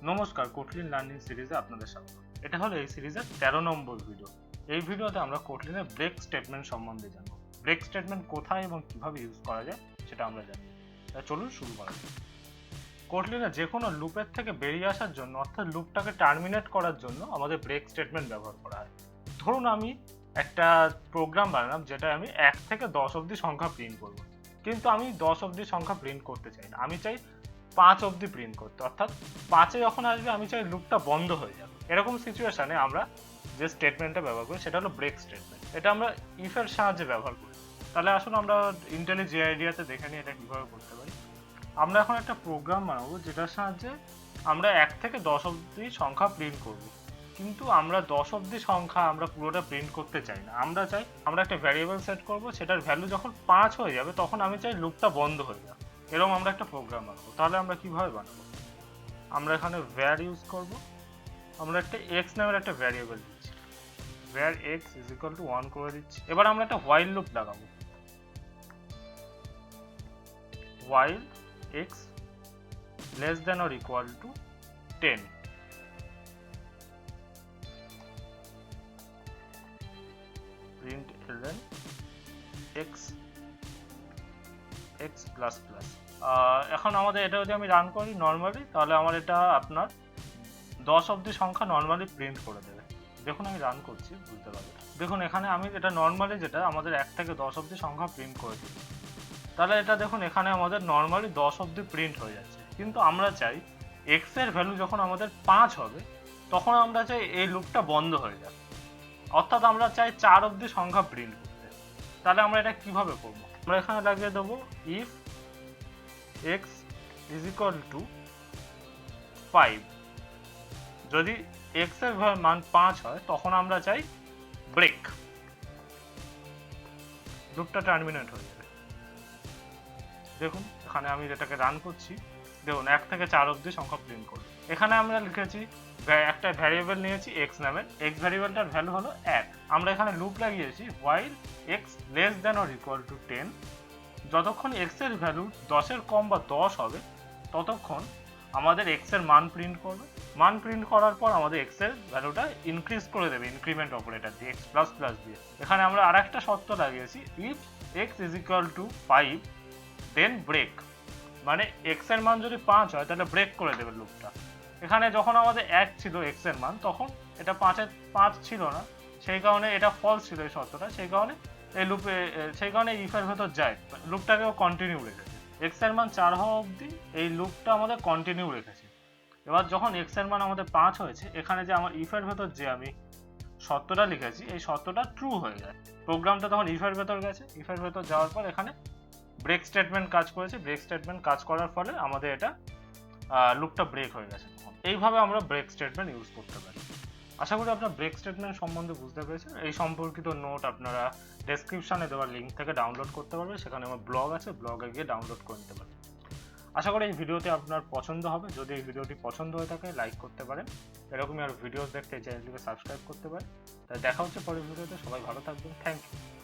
নমস্কার, Kotlin learning সিরিজে আপনাদের স্বাগত। এটা হলো এই সিরিজের 13 নম্বর ভিডিও। এই ভিডিওতে আমরা কোটলিনের ব্রেক স্টেটমেন্ট সম্বন্ধে জানব। ব্রেক স্টেটমেন্ট কোথায় এবং কিভাবে ইউজ করা যায় সেটা আমরা জানব। তাই চলুন শুরু করা যাক। কোটলিনে যে কোনো লুপের থেকে বেরিয়ে আসার জন্য, অর্থাৎ লুপটাকে টার্মিনেট করার জন্য আমাদের ব্রেক স্টেটমেন্ট ব্যবহার করা হয়। ধরুন আমি একটা প্রোগ্রাম বানালাম যেটা আমি 1 থেকে 10 অবধি সংখ্যা প্রিন্ট করব, কিন্তু আমি 10 অবধি সংখ্যা প্রিন্ট করতে চাই না, আমি চাই 5 অবধি প্রিন্ট করতে। অর্থাৎ 5-এ যখন আসবে আমি চাই লুপটা বন্ধ হয়ে যাবে। এরকম সিচুয়েশনে আমরা যে স্টেটমেন্টটা ব্যবহার করি সেটা হলো ব্রেক স্টেটমেন্ট। এটা আমরা ইফের সাহায্যে ব্যবহার করি। তাহলে আসুন আমরা ইন্টেলিজে আইডিয়াতে দেখে নিই এটা কিভাবে করতে পারি। আমরা এখন একটা প্রোগ্রাম বানাবো যেটার সাহায্যে আমরা 1 থেকে 10 অবধি সংখ্যা প্রিন্ট করব, কিন্তু আমরা 10 অবধি সংখ্যা আমরা পুরোটা প্রিন্ট করতে চাই না। আমরা চাই আমরা একটা ভ্যারিয়েবল সেট করব, সেটার ভ্যালু যখন 5 হয়ে যাবে তখন আমি চাই লুপটা বন্ধ হয়ে যাবে। এরকম আমরা একটা প্রোগ্রাম বানাবো। তাহলে আমরা কিভাবে বানাবো? আমরা এখানে var ইউজ করব। আমরা একটা x নামের একটা ভ্যারিয়েবল দিচ্ছি, var x = 1 করে দিচ্ছি। এবার আমরা একটা while লুপ লাগাবো, while x less than or equal to 10। print ln x x plus plus। এখন আমাদের এটা যদি আমি রান করি নর্মালি, তাহলে আমার এটা আপনার 10 অবধি সংখ্যা নর্মালি প্রিন্ট করে দেবে। দেখুন আমি রান করছি, বুঝতে পারবেন। দেখুন এখানে আমি এটা নর্মালি যেটা আমাদের 1 থেকে 10 অবধি সংখ্যা প্রিন্ট করে দিই। তাহলে এটা দেখুন এখানে আমাদের নর্মালি 10 অবধি প্রিন্ট হয়ে যাচ্ছে, কিন্তু আমরা চাই x এর ভ্যালু যখন আমাদের 5 হবে তখন আমরা চাই এই লুপটা বন্ধ হয়ে যাবে। অর্থাৎ আমরা চাই 4 অবধি সংখ্যা প্রিন্ট করতে। তাহলে আমরা এটা কিভাবে করব? আমরা এখানে লাগিয়ে দেবো if x = 5। যদি x এর মান 5 হয় তখন আমরা চাই ব্রেক, লুপটা টার্মিনেট হয়ে যাবে। দেখুন এখানে আমি যেটাকে রান করছি, দেখুন 1 থেকে 4 অবধি সংখ্যা প্রিন্ট করবে। এখানে আমরা লিখেছি একটা ভ্যারিয়েবল নিয়েছি x নামের, x ভ্যারিয়েবলটার ভ্যালু হলো 1। আমরা এখানে লুপ লাগিয়েছি while x less than or equal to 10। যতক্ষণ x এর ভ্যালু 10 এর কম বা 10 হবে ততক্ষণ আমাদের x এর মান প্রিন্ট করবে। মান প্রিন্ট করার পর আমাদের x এর ভ্যালুটা ইনক্রিজ করে দেবে ইনক্রিমেন্ট অপারেটর দিয়ে, x প্লাস প্লাস দিয়ে। এখানে আমরা আরেকটা শর্ত লাগিয়েছি if x = 5 দেন ব্রেক, মানে x এর মান যদি 5 হয় তাহলে ব্রেক করে দেবে লুপটা। এখানে যখন আমাদের 1 ছিল x এর মান, তখন এটা 5 ছিল না, সেই কারণে এটা ফলস ছিল এই শর্তটা, সেই কারণে এই লুপে সেই কারণে ইফের ভেতর যায়, লুপটাকেও কন্টিনিউ রেখেছে। x এর মান 4 হওয়া অবধি এই লুপটা আমাদের কন্টিনিউ রেখেছে। এবার যখন x এর মান আমাদের 5 হয়েছে, এখানে যে আমার ইফের ভেতর যে আমি শর্তটা লিখেছি এই শর্তটা ট্রু হয়ে যায়। প্রোগ্রামটা তখন ইফের ভেতর গেছে, ইফের ভেতর যাওয়ার পর এখানে ব্রেক স্টেটমেন্ট কাজ করেছে। ব্রেক স্টেটমেন্ট কাজ করার ফলে আমাদের এটা লুপটা ব্রেক হয়ে গেছে। এইভাবে আমরা ব্রেক স্টেটমেন্ট ইউজ করতে পারি। আশা করি আপনারা ব্রেক স্টেটমেন্ট সম্বন্ধে বুঝতে পেরেছেন। এই সম্পর্কিত নোট আপনারা ডেসক্রিপশনে দেওয়া লিঙ্ক থেকে ডাউনলোড করতে পারবেন। সেখানে আমার ব্লগ আছে, ব্লগে গিয়ে ডাউনলোড করে নিতে পারবেন। আশা করি এই ভিডিওটি আপনার পছন্দ হবে। যদি এই ভিডিওটি পছন্দ হয়ে থাকে লাইক করতে পারেন। এরকমই আর ভিডিও দেখতে চ্যানেলটিকে সাবস্ক্রাইব করতে পারেন। তাই দেখা হচ্ছে পরের ভিডিওতে। সবাই ভালো থাকবেন। Thank you.